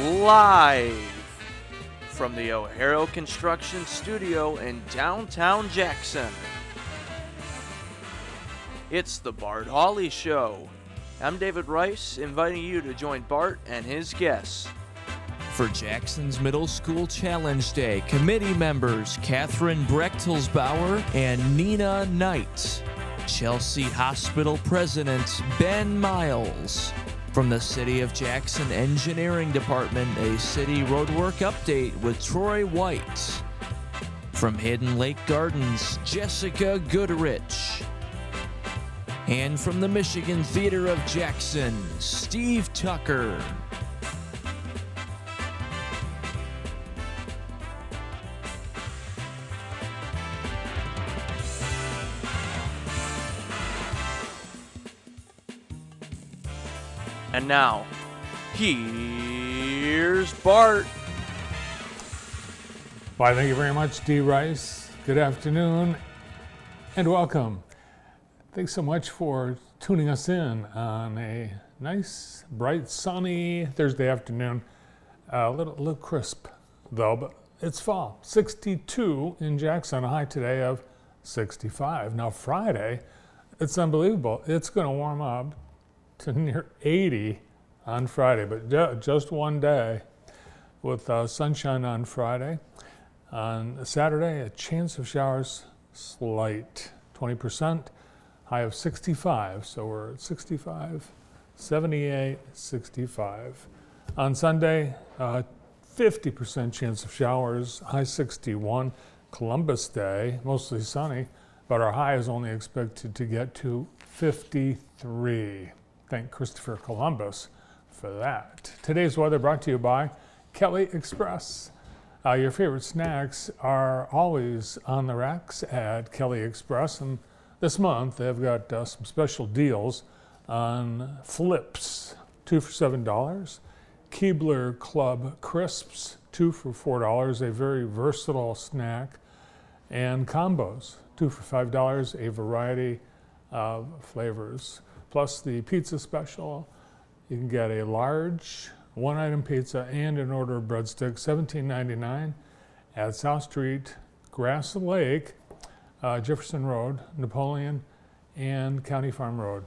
live from the O'Hara Construction Studio in downtown Jackson. It's the Bart Hawley Show. I'm David Rice, inviting you to join Bart and his guests. For Jackson's Middle School Challenge Day, committee members Catherine Brechtelsbauer and Nina Knight. Chelsea Hospital President Ben Miles. From the City of Jackson Engineering Department, a city roadwork update with Troy White. From Hidden Lake Gardens, Jessica Goodrich. And from the Michigan Theater of Jackson, Steve Tucker. And now, here's Bart. Why, thank you very much, D. Rice. Good afternoon and welcome. Thanks so much for tuning us in on a nice, bright, sunny Thursday afternoon. A little crisp, though, but it's fall. 62 in Jackson, a high today of 65. Now, Friday, it's unbelievable. It's going to warm up to near 80 on Friday, but just one day with sunshine on Friday. On Saturday, a chance of showers, slight, 20%, high of 65, so we're at 65, 78, 65. On Sunday, 50% chance of showers, high 61. Columbus Day, mostly sunny, but our high is only expected to get to 53. Thank Christopher Columbus for that. Today's weather brought to you by Kelly Express. Your favorite snacks are always on the racks at Kelly Express, and this month they've got some special deals on Flips, 2 for $7. Keebler Club Crisps, 2 for $4, a very versatile snack. And combos, 2 for $5, a variety of flavors. Plus the pizza special, you can get a large one-item pizza and an order of breadsticks, $17.99 at South Street, Grass Lake, Jefferson Road, Napoleon, and County Farm Road.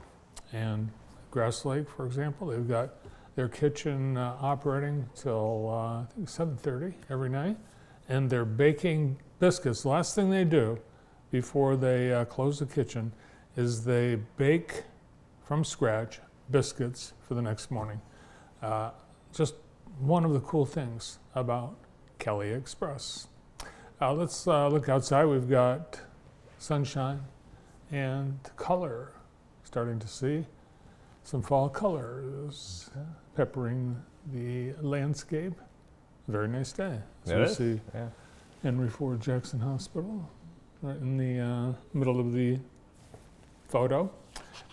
And Grass Lake, for example, they've got their kitchen operating till I think 7:30 every night, and they're baking biscuits. The last thing they do before they close the kitchen is they bake from scratch biscuits for the next morning. Just one of the cool things about Kelly Express. Let's look outside. We've got sunshine and color. Starting to see some fall colors peppering the landscape. Very nice day. So we see Henry Ford Jackson Hospital right in the middle of the photo.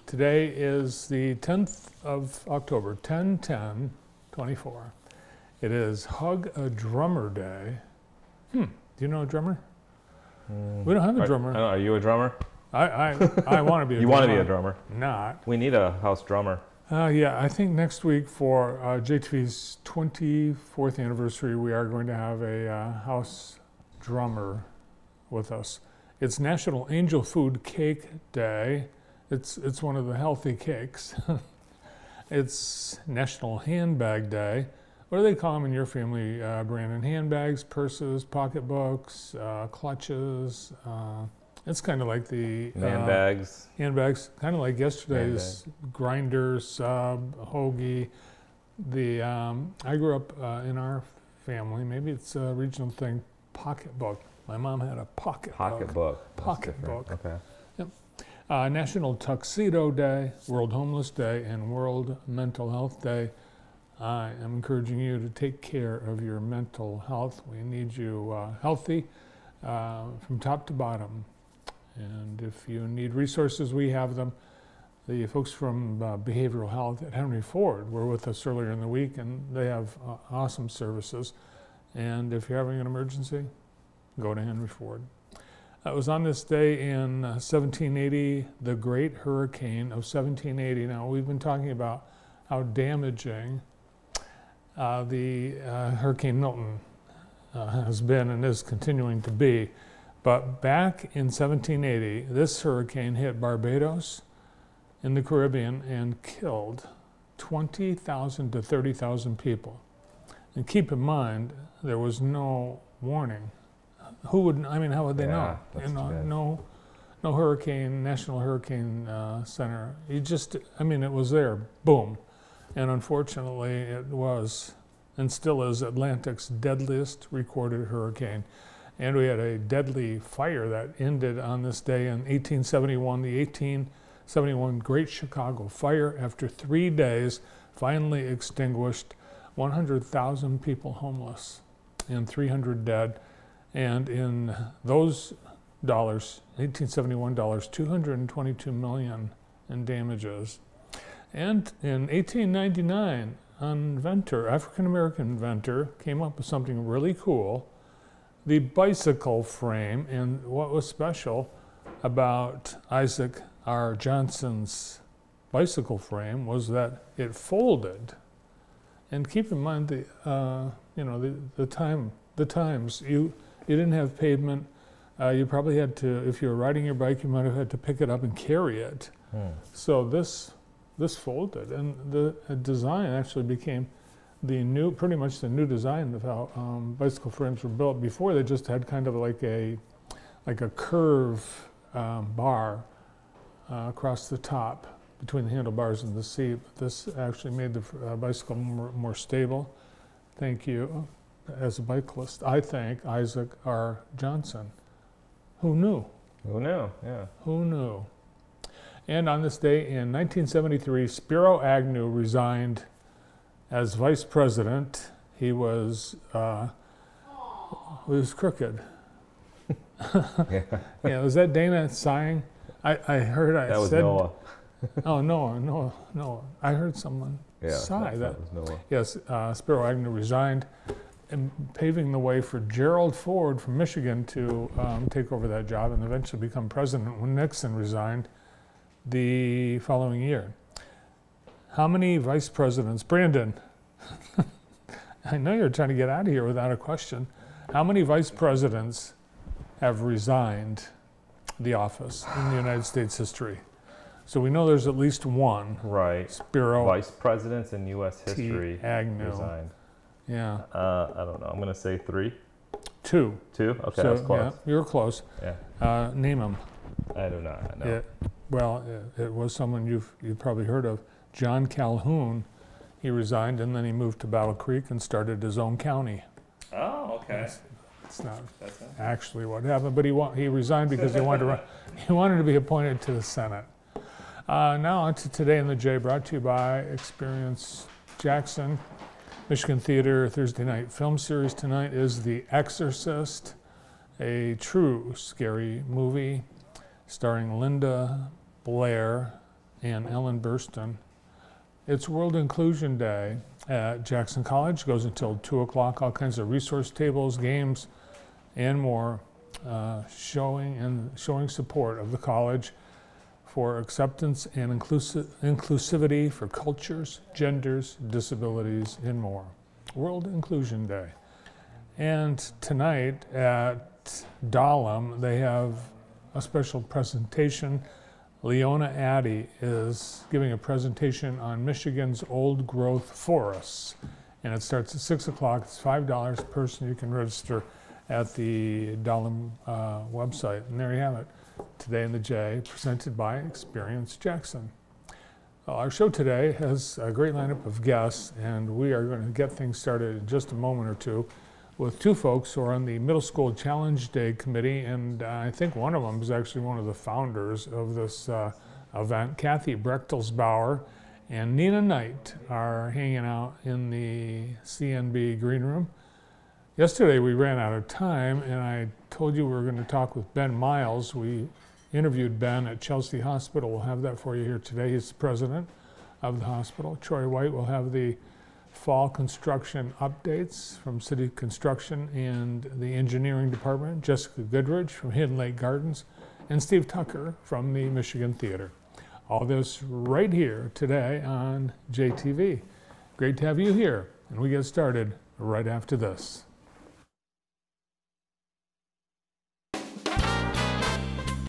Today is the 10th of October, 10/10/24. It is Hug a Drummer Day. Do you know a drummer? We don't have a drummer. Are you a drummer? I want to be a drummer. You want to be a drummer? Not. We need a house drummer. Yeah, I think next week for JTV's 24th anniversary, we are going to have a house drummer with us. It's National Angel Food Cake Day. It's one of the healthy cakes. It's National Handbag Day. What do they call them in your family, Brandon? Handbags, purses, pocketbooks, clutches. It's kind of like the handbags. Handbags, kind of like yesterday's grinder, sub, hoagie. I grew up in our family. Maybe it's a regional thing. Pocketbook. My mom had a pocketbook. Pocketbook. Okay. National Tuxedo Day, World Homeless Day, and World Mental Health Day. I am encouraging you to take care of your mental health. We need you healthy from top to bottom. And if you need resources, we have them. The folks from Behavioral Health at Henry Ford were with us earlier in the week, and they have awesome services. And if you're having an emergency, go to Henry Ford. It was on this day in 1780, the Great Hurricane of 1780. Now, we've been talking about how damaging Hurricane Milton has been and is continuing to be. But back in 1780, this hurricane hit Barbados in the Caribbean and killed 20,000 to 30,000 people. And keep in mind, there was no warning. How would they know? No hurricane, National Hurricane Center. It was there, boom. And unfortunately, it was, and still is, Atlantic's deadliest recorded hurricane. And we had a deadly fire that ended on this day in 1871, the 1871 Great Chicago Fire. After 3 days, finally extinguished, 100,000 people homeless and 300 dead. And in those dollars, 1871 dollars, 222 million in damages. And in 1899, an inventor, African-American inventor, came up with something really cool, the bicycle frame. And what was special about Isaac R. Johnson's bicycle frame was that it folded. And keep in mind the times. You didn't have pavement. You probably had to, if you were riding your bike, you might have had to pick it up and carry it. So this folded, and the design actually became pretty much the new design of how bicycle frames were built. Before, they just had kind of like a curve bar across the top between the handlebars and the seat. But this actually made the bicycle more stable. Thank you. As a bicyclist, I thank Isaac R. Johnson. Who knew? Who knew? Yeah. Who knew? And on this day in 1973, Spiro Agnew resigned as vice president. He was crooked. Yeah. Was that Dana sighing? I heard. That was Noah. Oh, Noah. I heard someone sigh. That was Noah. Yes, Spiro Agnew resigned, and paving the way for Gerald Ford from Michigan to take over that job and eventually become president when Nixon resigned the following year. How many vice presidents, Brandon? I know you're trying to get out of here without a question. How many vice presidents have resigned the office in the United States history? So we know there's at least one. Right. Spiro. Vice presidents in U.S. history Agnew. resigned. Yeah. I don't know. I'm going to say 3. 2. 2? Okay, So, that's close. yeah, you were close. Yeah. Name them. I do not know. It was someone you've probably heard of, John Calhoun. He resigned and then he moved to Battle Creek and started his own county. Oh, okay. It's not actually what happened, but he resigned because he wanted to be appointed to the Senate. Now on to Today in the J, brought to you by Experience Jackson. Michigan Theater Thursday night film series tonight is The Exorcist, a true scary movie starring Linda Blair and Ellen Burstyn. It's World Inclusion Day at Jackson College. Goes until 2 o'clock. All kinds of resource tables, games, and more showing support of the college for acceptance and inclusivity for cultures, genders, disabilities, and more. World Inclusion Day. And tonight at Dahlem, they have a special presentation. Leona Addy is giving a presentation on Michigan's old growth forests. And it starts at 6 o'clock. It's $5 per person. You can register at the Dahlem website. And there you have it. Today in the J, presented by Experience Jackson. Our show today has a great lineup of guests, and we are going to get things started in just a moment or two with 2 folks who are on the Middle School Challenge Day Committee, and I think one of them is actually one of the founders of this event. Kathy Brechtelsbauer and Nina Knight are hanging out in the CNB green room. Yesterday we ran out of time, and I told you we were going to talk with Ben Miles. We interviewed Ben at Chelsea Hospital. We'll have that for you here today. He's the president of the hospital. Troy White will have the fall construction updates from City Construction and the engineering department. Jessica Goodrich from Hidden Lake Gardens, and Steve Tucker from the Michigan Theater. All this right here today on JTV. Great to have you here. and we get started right after this.